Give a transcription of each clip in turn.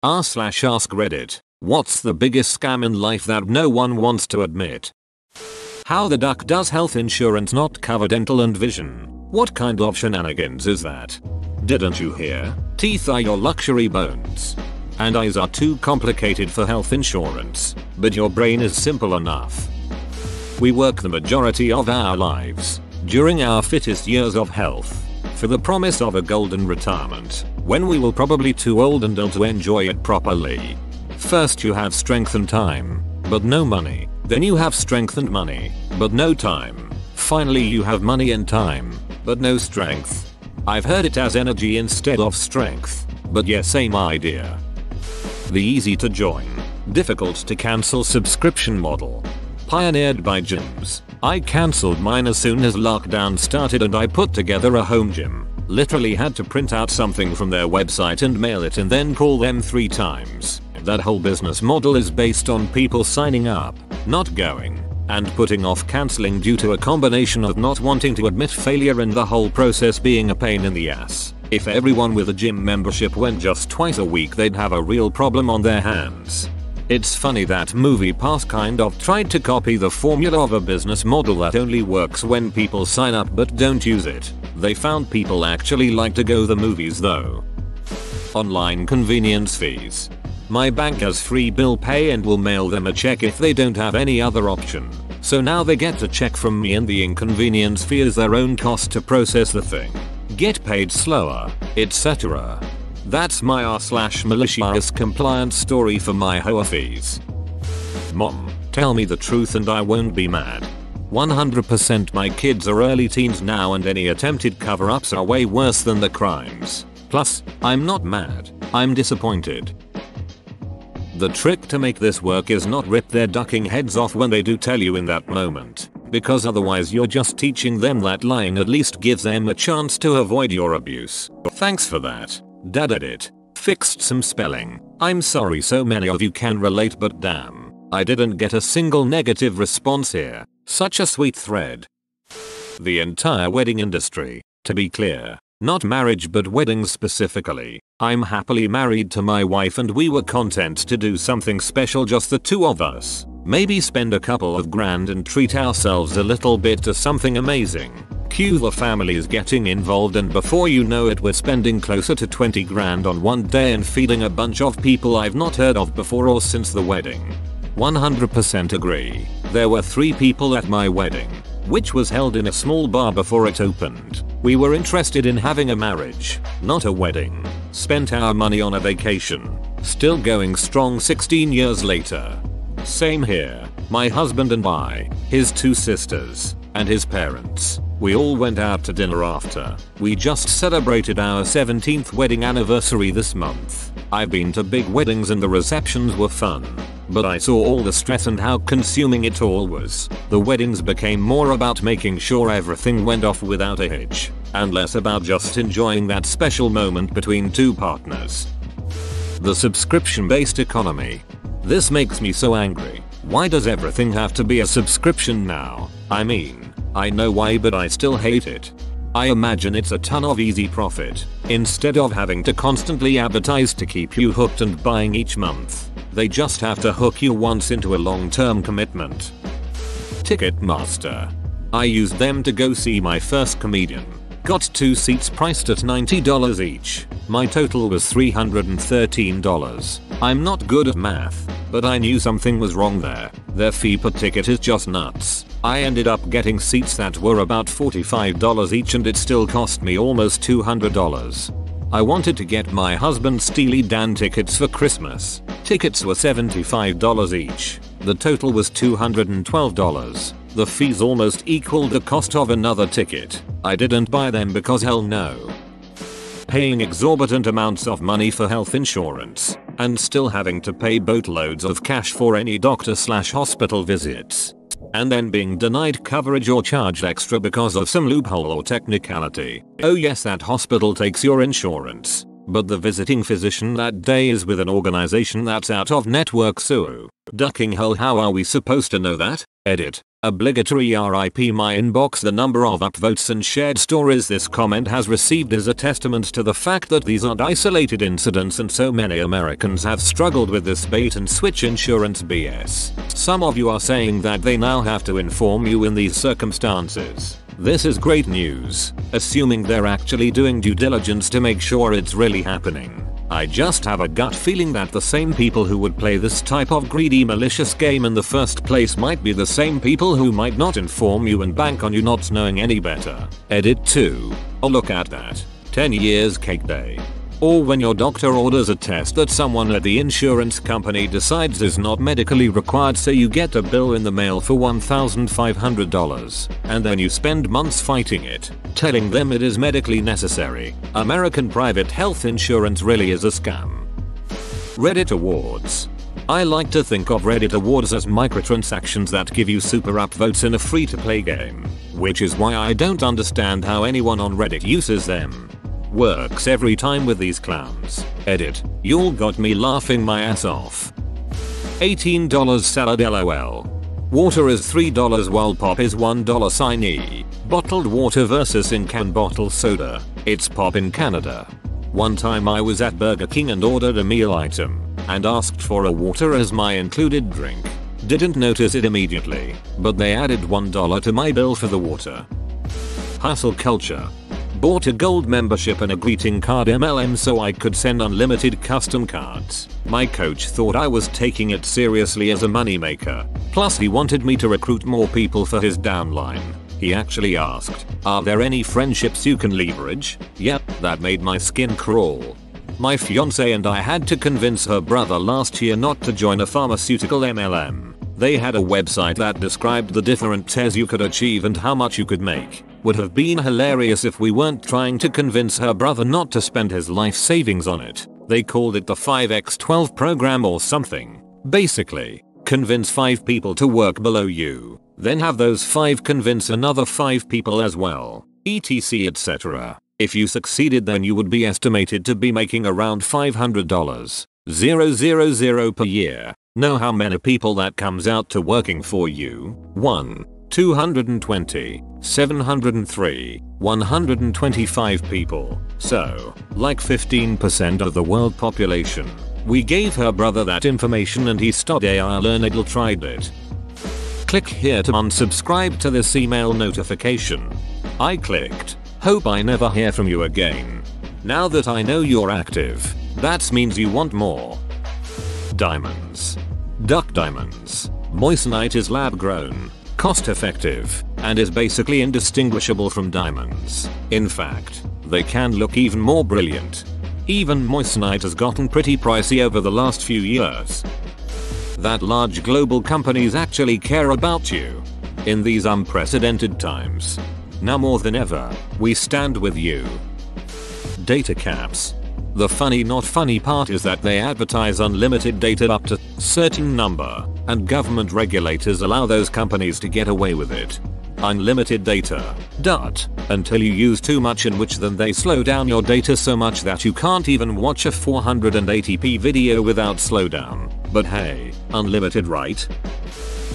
r/ask Reddit. What's the biggest scam in life that no one wants to admit? How the duck does health insurance not cover dental and vision? What kind of shenanigans is that? Didn't you hear? Teeth are your luxury bones. And eyes are too complicated for health insurance, but your brain is simple enough. We work the majority of our lives, during our fittest years of health, for the promise of a golden retirement, when we will probably too old and ill to enjoy it properly. First you have strength and time, but no money. Then you have strength and money, but no time. Finally you have money and time, but no strength. I've heard it as energy instead of strength, but yeah, same idea. The easy to join, difficult to cancel subscription model. Pioneered by gyms. I cancelled mine as soon as lockdown started and I put together a home gym. Literally had to print out something from their website and mail it and then call them 3 times. That whole business model is based on people signing up, not going, and putting off cancelling due to a combination of not wanting to admit failure and the whole process being a pain in the ass. If everyone with a gym membership went just twice a week, they'd have a real problem on their hands. It's funny that MoviePass kind of tried to copy the formula of a business model that only works when people sign up but don't use it. They found people actually like to go to the movies though. Online convenience fees. My bank has free bill pay and will mail them a check if they don't have any other option. So now they get a check from me and the inconvenience fee is their own cost to process the thing. Get paid slower, etc. That's my r/malicious compliance story for my HOA fees. Mom, tell me the truth and I won't be mad. 100% my kids are early teens now and any attempted cover-ups are way worse than the crimes. Plus, I'm not mad, I'm disappointed. The trick to make this work is not rip their ducking heads off when they do tell you in that moment, because otherwise you're just teaching them that lying at least gives them a chance to avoid your abuse. Thanks for that. Dad edit. Fixed some spelling. I'm sorry so many of you can relate, but damn, I didn't get a single negative response here. Such a sweet thread. The entire wedding industry, to be clear. Not marriage but weddings specifically. I'm happily married to my wife and we were content to do something special, just the two of us. Maybe spend a couple of grand and treat ourselves a little bit to something amazing. Cue the families getting involved and before you know it we're spending closer to 20 grand on one day and feeding a bunch of people I've not heard of before or since the wedding. 100% agree. There were 3 people at my wedding, which was held in a small bar before it opened. We were interested in having a marriage, not a wedding. Spent our money on a vacation. Still going strong 16 years later. Same here. My husband and I, his 2 sisters, and his parents. We all went out to dinner after. We just celebrated our 17th wedding anniversary this month. I've been to big weddings and the receptions were fun. But I saw all the stress and how consuming it all was. The weddings became more about making sure everything went off without a hitch, and less about just enjoying that special moment between 2 partners. The subscription-based economy. This makes me so angry. Why does everything have to be a subscription now? I mean, I know why but I still hate it. I imagine it's a ton of easy profit, instead of having to constantly advertise to keep you hooked and buying each month. They just have to hook you once into a long-term commitment. Ticketmaster. I used them to go see my first comedian. Got 2 seats priced at $90 each. My total was $313. I'm not good at math, but I knew something was wrong there. Their fee per ticket is just nuts. I ended up getting seats that were about $45 each and it still cost me almost $200. I wanted to get my husband Steely Dan tickets for Christmas. Tickets were $75 each. The total was $212. The fees almost equaled the cost of another ticket. I didn't buy them because hell no. Paying exorbitant amounts of money for health insurance, and still having to pay boatloads of cash for any doctor/hospital visits. And then being denied coverage or charged extra because of some loophole or technicality. Oh yes, that hospital takes your insurance, but the visiting physician that day is with an organization that's out of network, so ducking hole, how are we supposed to know that? Edit. Obligatory RIP my inbox. The number of upvotes and shared stories this comment has received is a testament to the fact that these aren't isolated incidents and so many Americans have struggled with this bait and switch insurance BS. Some of you are saying that they now have to inform you in these circumstances. This is great news, assuming they're actually doing due diligence to make sure it's really happening. I just have a gut feeling that the same people who would play this type of greedy malicious game in the first place might be the same people who might not inform you and bank on you not knowing any better. Edit 2. Oh, look at that. 10 years cake day. Or when your doctor orders a test that someone at the insurance company decides is not medically required, so you get a bill in the mail for $1,500 and then you spend months fighting it, telling them it is medically necessary. American private health insurance really is a scam. Reddit awards. I like to think of Reddit awards as microtransactions that give you super upvotes in a free to play game, which is why I don't understand how anyone on Reddit uses them. Works every time with these clowns. Edit. Y'all got me laughing my ass off. $18 salad LOL. Water is $3 while pop is $1 signee. Bottled water versus in-can bottled soda. It's pop in Canada. One time I was at Burger King and ordered a meal item and asked for a water as my included drink. Didn't notice it immediately, but they added $1 to my bill for the water. Hustle culture. Bought a gold membership and a greeting card MLM so I could send unlimited custom cards. My coach thought I was taking it seriously as a moneymaker. Plus he wanted me to recruit more people for his downline. He actually asked, "Are there any friendships you can leverage?" Yep, that made my skin crawl. My fiance and I had to convince her brother last year not to join a pharmaceutical MLM. They had a website that described the different tiers you could achieve and how much you could make. Would have been hilarious if we weren't trying to convince her brother not to spend his life savings on it. They called it the 5x12 program or something. Basically, convince 5 people to work below you, then have those 5 convince another 5 people as well, etc etc. If you succeeded, then you would be estimated to be making around $500 000 per year. Know how many people that comes out to working for you? 1. 220, 703, 125 people. So, like 15% of the world population. We gave her brother that information and he studied AI learned tried it. Click here to unsubscribe to this email notification. I clicked. Hope I never hear from you again. Now that I know you're active, that means you want more. Diamonds. Duck diamonds. Moissanite is lab grown, cost effective, and is basically indistinguishable from diamonds. In fact, they can look even more brilliant. Even moissanite has gotten pretty pricey over the last few years. That large global companies actually care about you. In these unprecedented times. Now more than ever, we stand with you. Data caps. The funny not funny part is that they advertise unlimited data up to a certain number, and government regulators allow those companies to get away with it. Unlimited data. Until you use too much, in which then they slow down your data so much that you can't even watch a 480p video without slowdown. But hey, unlimited right?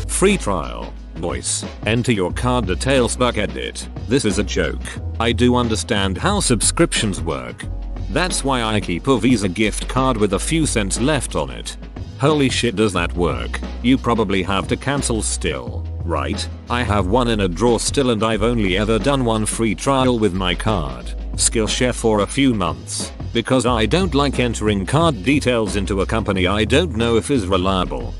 Free trial. Voice. Enter your card details. Edit. This is a joke. I do understand how subscriptions work. That's why I keep a Visa gift card with a few cents left on it. Holy shit, does that work? You probably have to cancel still, right? I have one in a drawer still and I've only ever done one free trial with my card, Skillshare, for a few months, because I don't like entering card details into a company I don't know if is reliable.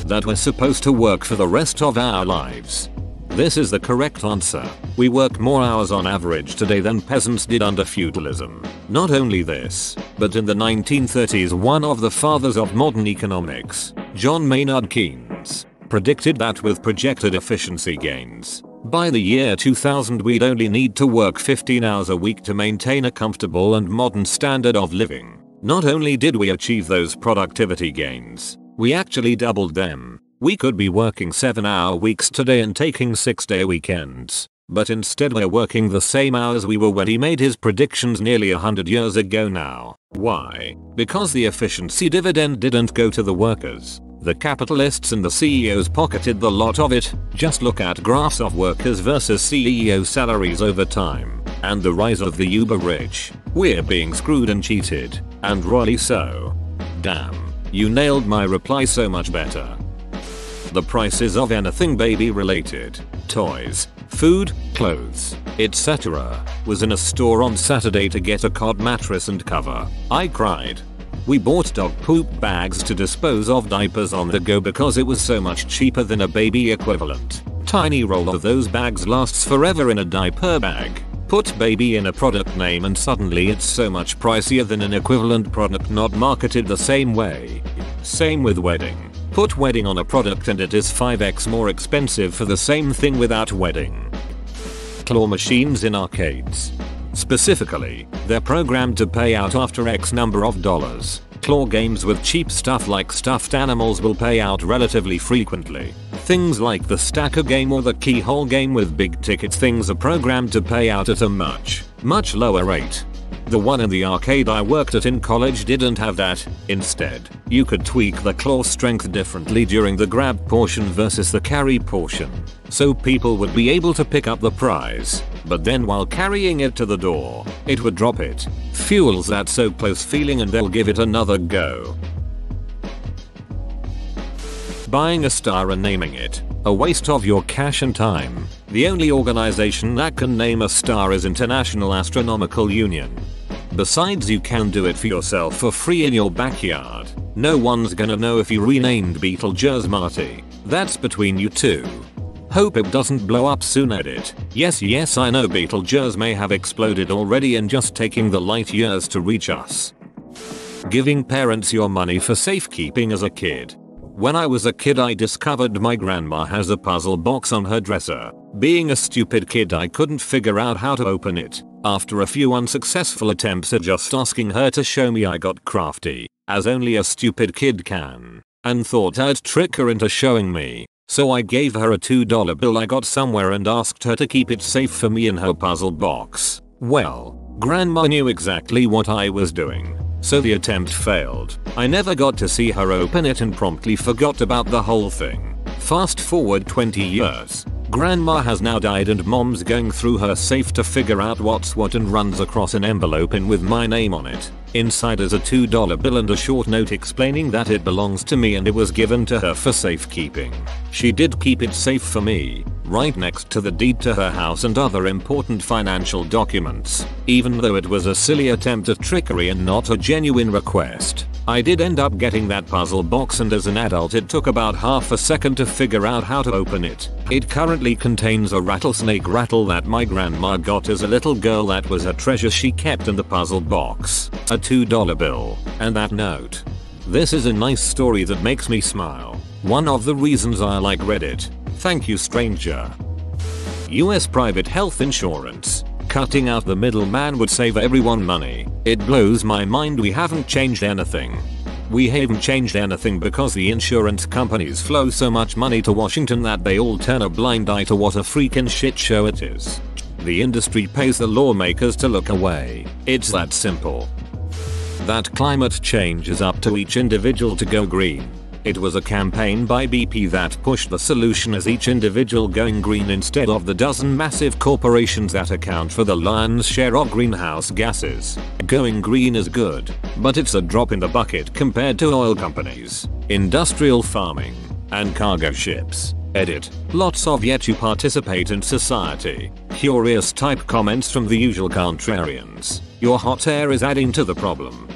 That we're supposed to work for the rest of our lives. This is the correct answer. We work more hours on average today than peasants did under feudalism. Not only this, but in the 1930s one of the fathers of modern economics, John Maynard Keynes, predicted that with projected efficiency gains, by the year 2000 we'd only need to work 15 hours a week to maintain a comfortable and modern standard of living. Not only did we achieve those productivity gains, we actually doubled them. We could be working 7-hour weeks today and taking 6-day weekends. But instead we're working the same hours we were when he made his predictions nearly 100 years ago now. Why? Because the efficiency dividend didn't go to the workers. The capitalists and the CEOs pocketed the lot of it. Just look at graphs of workers versus CEO salaries over time, and the rise of the uber rich. We're being screwed and cheated, and royally so. Damn, you nailed my reply so much better. The prices of anything baby related, toys, food, clothes, etc. was in a store on Saturday to get a cot mattress and cover. I cried. We bought dog poop bags to dispose of diapers on the go because it was so much cheaper than a baby equivalent. Tiny roll of those bags lasts forever in a diaper bag. Put baby in a product name and suddenly it's so much pricier than an equivalent product not marketed the same way. Same with wedding. Put wedding on a product and it is 5x more expensive for the same thing without wedding. Claw machines in arcades. Specifically, they're programmed to pay out after X number of dollars. Claw games with cheap stuff like stuffed animals will pay out relatively frequently. Things like the stacker game or the keyhole game with big ticket things are programmed to pay out at a much lower rate. The one in the arcade I worked at in college didn't have that. Instead, you could tweak the claw strength differently during the grab portion versus the carry portion, so people would be able to pick up the prize, but then while carrying it to the door, it would drop it. Fuels that so close feeling and they'll give it another go. Buying a star and naming it. A waste of your cash and time. The only organization that can name a star is International Astronomical Union. Besides, you can do it for yourself for free in your backyard. No one's gonna know if you renamed Betelgeuse Marty. That's between you two. Hope it doesn't blow up soon. Edit. Yes, I know Betelgeuse may have exploded already and just taking the light years to reach us. Giving parents your money for safekeeping as a kid. When I was a kid I discovered my grandma has a puzzle box on her dresser. Being a stupid kid I couldn't figure out how to open it. After a few unsuccessful attempts at just asking her to show me, I got crafty, as only a stupid kid can, and thought I'd trick her into showing me. So I gave her a $2 bill I got somewhere and asked her to keep it safe for me in her puzzle box. Well, grandma knew exactly what I was doing. So the attempt failed. I never got to see her open it and promptly forgot about the whole thing. Fast forward 20 years. Grandma has now died and mom's going through her safe to figure out what's what and runs across an envelope in with my name on it. Inside is a $2 bill and a short note explaining that it belongs to me and it was given to her for safekeeping. She did keep it safe for me, right next to the deed to her house and other important financial documents. Even though it was a silly attempt at trickery and not a genuine request, I did end up getting that puzzle box, and as an adult it took about half a second to figure out how to open it. It currently contains a rattlesnake rattle that my grandma got as a little girl. That was a treasure she kept in the puzzle box. A $2 bill. And that note. This is a nice story that makes me smile. One of the reasons I like Reddit. Thank you, stranger. US private health insurance. Cutting out the middleman would save everyone money. It blows my mind we haven't changed anything. We haven't changed anything because the insurance companies flow so much money to Washington that they all turn a blind eye to what a freaking shit show it is. The industry pays the lawmakers to look away. It's that simple. That climate change is up to each individual to go green. It was a campaign by BP that pushed the solution as each individual going green instead of the dozen massive corporations that account for the lion's share of greenhouse gases. Going green is good, but it's a drop in the bucket compared to oil companies, industrial farming, and cargo ships. Edit. Lots of yet to participate in society. Curious type comments from the usual contrarians. Your hot air is adding to the problem.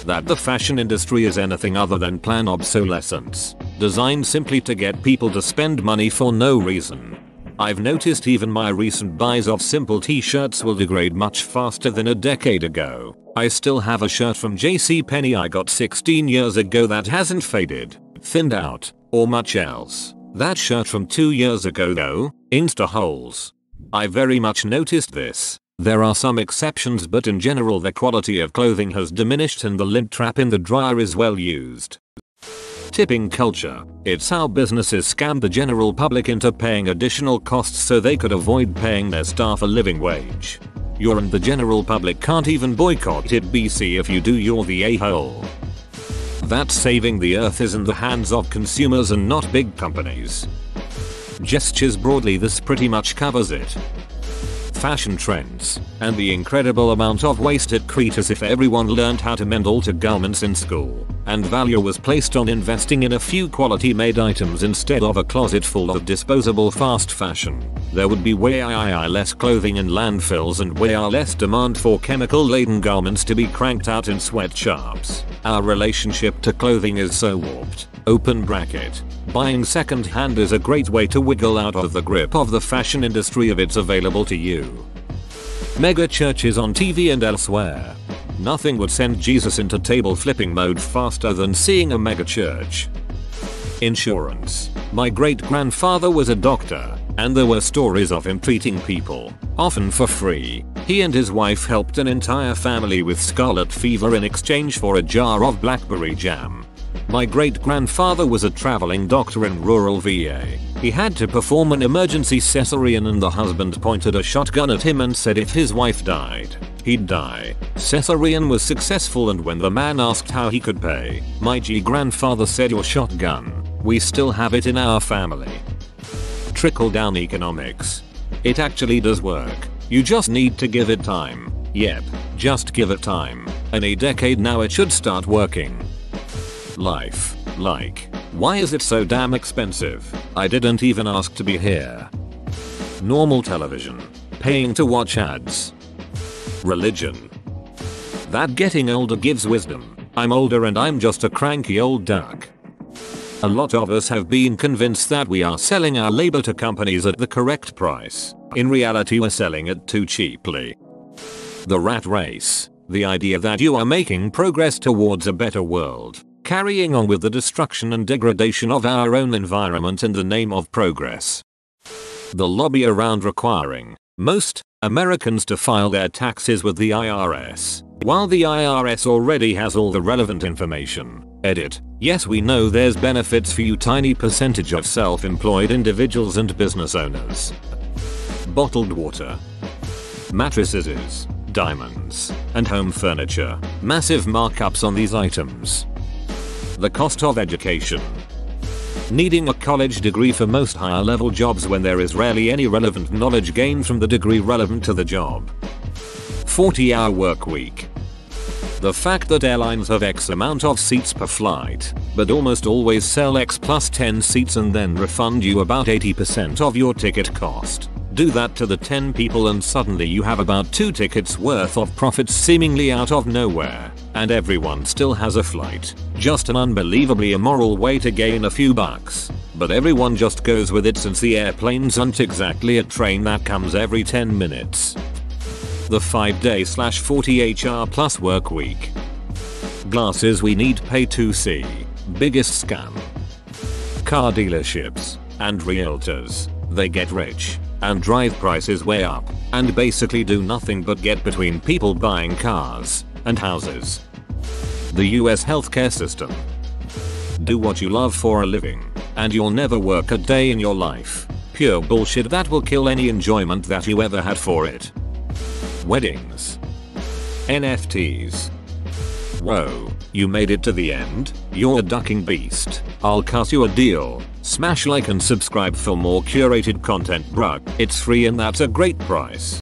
That the fashion industry is anything other than planned obsolescence, designed simply to get people to spend money for no reason. I've noticed even my recent buys of simple t-shirts will degrade much faster than a decade ago. I still have a shirt from JCPenney I got 16 years ago that hasn't faded, thinned out, or much else. That shirt from 2 years ago though, insta holes. I very much noticed this. There are some exceptions, but in general the quality of clothing has diminished and the lint trap in the dryer is well used. Tipping culture. It's how businesses scam the general public into paying additional costs so they could avoid paying their staff a living wage. You and the general public can't even boycott it, BC. If you do, you're the a-hole. That saving the earth is in the hands of consumers and not big companies. Gestures broadly, this pretty much covers it. Fashion trends, and the incredible amount of waste it creates if everyone learned how to mend older garments in school, and value was placed on investing in a few quality made items instead of a closet full of disposable fast fashion, there would be way less clothing in landfills and way less demand for chemical laden garments to be cranked out in sweatshops. Our relationship to clothing is so warped. Open bracket. Buying second hand is a great way to wiggle out of the grip of the fashion industry if it's available to you. Mega churches on TV and elsewhere. Nothing would send Jesus into table flipping mode faster than seeing a mega church. Insurance. My great grandfather was a doctor, and there were stories of him treating people, often for free. He and his wife helped an entire family with scarlet fever in exchange for a jar of blackberry jam. My great grandfather was a traveling doctor in rural VA. He had to perform an emergency cesarean and the husband pointed a shotgun at him and said if his wife died, he'd die. Cesarean was successful, and when the man asked how he could pay, my grandfather said, your shotgun. We still have it in our family. Trickle down economics. It actually does work. You just need to give it time. Yep, just give it time. In a decade now it should start working. Life. Like, why is it so damn expensive? I didn't even ask to be here. Normal television. Paying to watch ads. Religion. That getting older gives wisdom. I'm older and I'm just a cranky old duck. A lot of us have been convinced that we are selling our labor to companies at the correct price. In reality, we're selling it too cheaply. The rat race. The idea that you are making progress towards a better world, carrying on with the destruction and degradation of our own environment in the name of progress. The lobby around requiring most Americans to file their taxes with the IRS, while the IRS already has all the relevant information. Edit. Yes, we know there's benefits for you tiny percentage of self-employed individuals and business owners. Bottled water. Mattresses, diamonds, and home furniture. Massive markups on these items. The cost of education. Needing a college degree for most higher level jobs when there is rarely any relevant knowledge gained from the degree relevant to the job. 40-hour work week. The fact that airlines have X amount of seats per flight, but almost always sell X plus 10 seats and then refund you about 80% of your ticket cost. Do that to the 10 people and suddenly you have about 2 tickets worth of profits seemingly out of nowhere, and everyone still has a flight. Just an unbelievably immoral way to gain a few bucks, but everyone just goes with it since the airplanes aren't exactly a train that comes every 10 minutes. The 5-day/40 HR plus work week. Glasses we need pay to see. Biggest scam. Car dealerships and realtors. They get rich and drive prices way up and basically do nothing but get between people buying cars and houses. The US healthcare system. Do what you love for a living and you'll never work a day in your life. Pure bullshit that will kill any enjoyment that you ever had for it. Weddings. NFTs. Whoa, you made it to the end? You're a ducking beast. I'll cut you a deal. Smash like and subscribe for more curated content, bruh. It's free and that's a great price.